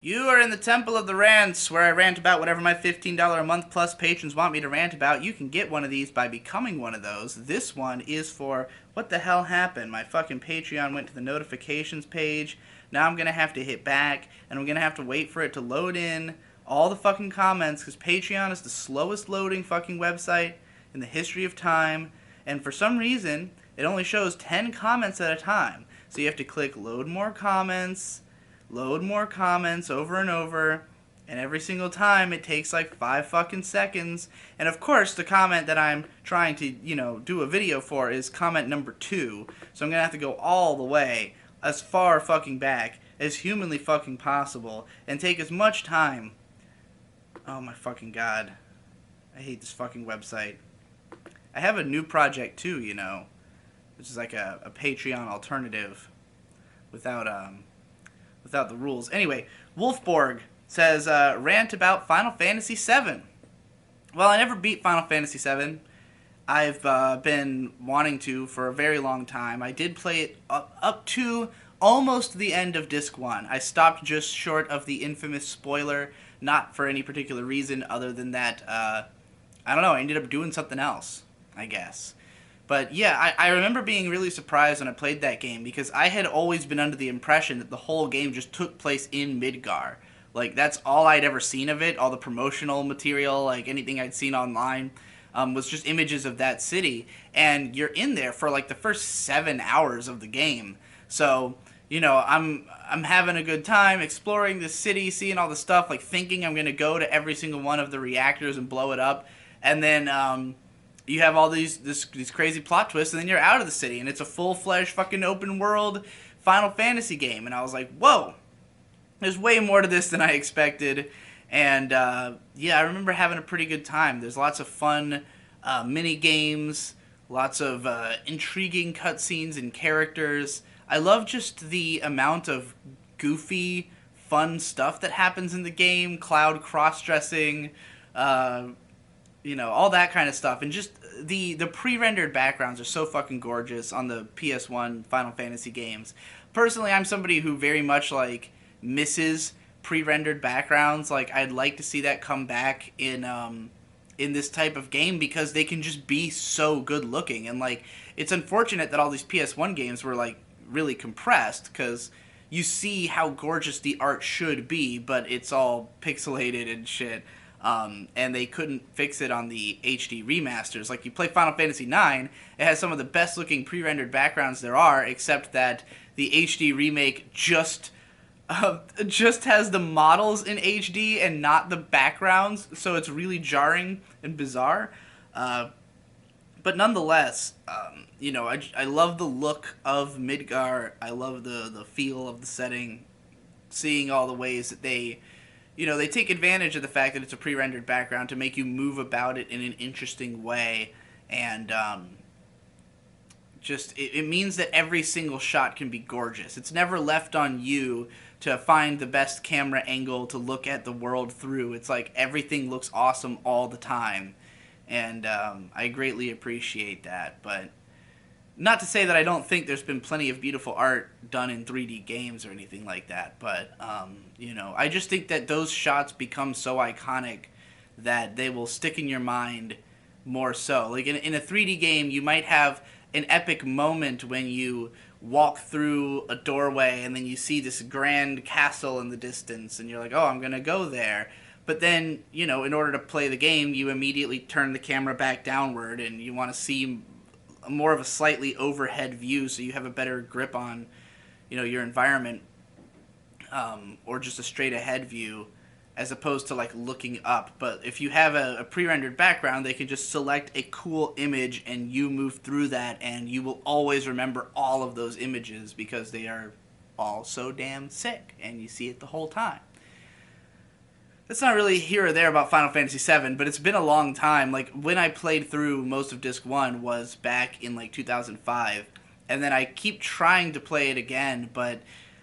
You are in the Temple of the Rants, where I rant about whatever my $15 a month plus patrons want me to rant about. You can get one of these by becoming one of those. This one is for what the hell happened. My fucking Patreon went to the notifications page. Now I'm gonna have to hit back, and I'm gonna have to wait for it to load in all the fucking comments, because Patreon is the slowest loading fucking website in the history of time. And for some reason, it only shows 10 comments at a time. So you have to click load more comments over and over, and every single time it takes like 5 fucking seconds. And of course, the comment that I'm trying to, do a video for is comment number 2. So I'm gonna have to go all the way as far fucking back as humanly fucking possible and take as much time. Oh my fucking god. I hate this fucking website. I have a new project too, which is like a Patreon alternative without the rules. Anyway, Wolfborg says, rant about Final Fantasy VII. Well, I never beat Final Fantasy VII. I've been wanting to for a very long time. I did play it up to almost the end of Disc 1. I stopped just short of the infamous spoiler, not for any particular reason other than that, I don't know, I ended up doing something else, I guess. But yeah, I remember being really surprised when I played that game, because I had always been under the impression that the whole game just took place in Midgar. Like, that's all I'd ever seen of it. All the promotional material, like anything I'd seen online, was just images of that city. And you're in there for like the first 7 hours of the game. So, I'm having a good time exploring the city, seeing all the stuff, like thinking I'm gonna go to every single one of the reactors and blow it up. And then, you have all these crazy plot twists, and then you're out of the city, and it's a full-fledged fucking open world Final Fantasy game. And I was like, whoa, there's way more to this than I expected. And yeah, I remember having a pretty good time. There's lots of fun mini games, lots of intriguing cutscenes and characters. I love just the amount of goofy, fun stuff that happens in the game. Cloud cross-dressing, all that kind of stuff. And just the pre-rendered backgrounds are so fucking gorgeous on the PS1 Final Fantasy games. Personally, I'm somebody who very much like misses pre-rendered backgrounds. Like, I'd like to see that come back in this type of game, because they can just be so good looking. And like, it's unfortunate that all these PS1 games were like really compressed, because you see how gorgeous the art should be, but it's all pixelated and shit. And they couldn't fix it on the HD remasters. Like, you play Final Fantasy IX, it has some of the best looking pre-rendered backgrounds there are, except that the HD remake just has the models in HD and not the backgrounds, so it's really jarring and bizarre. But nonetheless, I love the look of Midgar. I love the feel of the setting, seeing all the ways that they take advantage of the fact that it's a pre-rendered background to make you move about it in an interesting way. And it means that every single shot can be gorgeous. It's never left on you to find the best camera angle to look at the world through. It's like everything looks awesome all the time. And I greatly appreciate that. But not to say that I don't think there's been plenty of beautiful art done in 3D games or anything like that, but, I just think that those shots become so iconic that they will stick in your mind more so. Like, in a 3D game, you might have an epic moment when you walk through a doorway and then you see this grand castle in the distance, and you're like, oh, I'm gonna go there. But then, in order to play the game, you immediately turn the camera back downward, and you want to see more of a slightly overhead view so you have a better grip on, your environment, or just a straight ahead view, as opposed to like looking up. But if you have a pre-rendered background, they can just select a cool image and you move through that, and you will always remember all of those images because they are all so damn sick and you see it the whole time. That's not really here or there about Final Fantasy VII, but it's been a long time. Like, when I played through most of Disc 1 was back in, like, 2005. And then I keep trying to play it again, but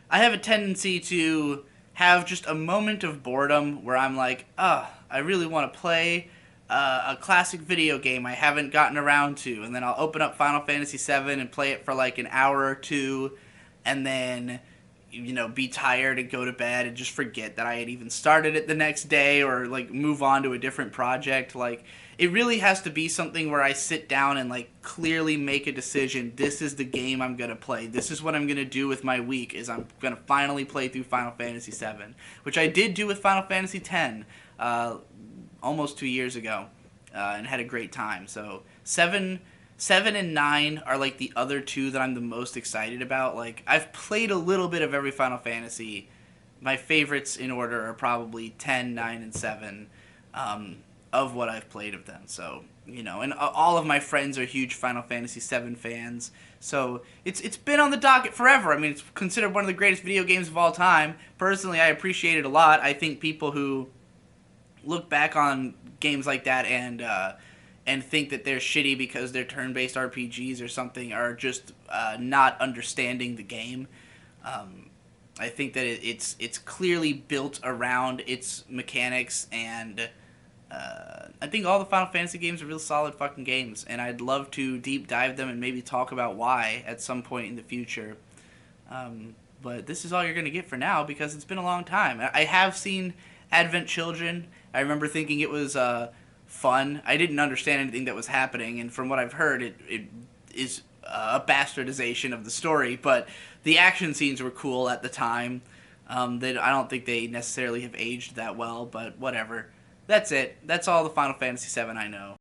I have a tendency to have just a moment of boredom where I'm like, I really want to play a classic video game I haven't gotten around to. And then I'll open up Final Fantasy VII and play it for, like, an hour or two, and then be tired and go to bed and just forget that I had even started it the next day, or like move on to a different project. Like, it really has to be something where I sit down and like clearly make a decision. This is the game I'm going to play. This is what I'm going to do with my week, is I'm going to finally play through Final Fantasy VII, which I did do with Final Fantasy X almost 2 years ago, and had a great time. So 7 and 9 are like the other two that I'm the most excited about. Like, I've played a little bit of every Final Fantasy. My favorites in order are probably 10, 9, and 7, of what I've played of them. So, and all of my friends are huge Final Fantasy VII fans. So it's been on the docket forever. I mean, it's considered one of the greatest video games of all time. Personally, I appreciate it a lot. I think people who look back on games like that and think that they're shitty because they're turn-based RPGs or something are just not understanding the game. I think that it's clearly built around its mechanics, and I think all the Final Fantasy games are real solid fucking games, and I'd love to deep dive them and maybe talk about why at some point in the future. But this is all you're going to get for now, because it's been a long time. I have seen Advent Children. I remember thinking it was fun. I didn't understand anything that was happening, and from what I've heard, it is a bastardization of the story, but the action scenes were cool at the time. I don't think they necessarily have aged that well, but whatever. That's it. That's all the Final Fantasy VII I know.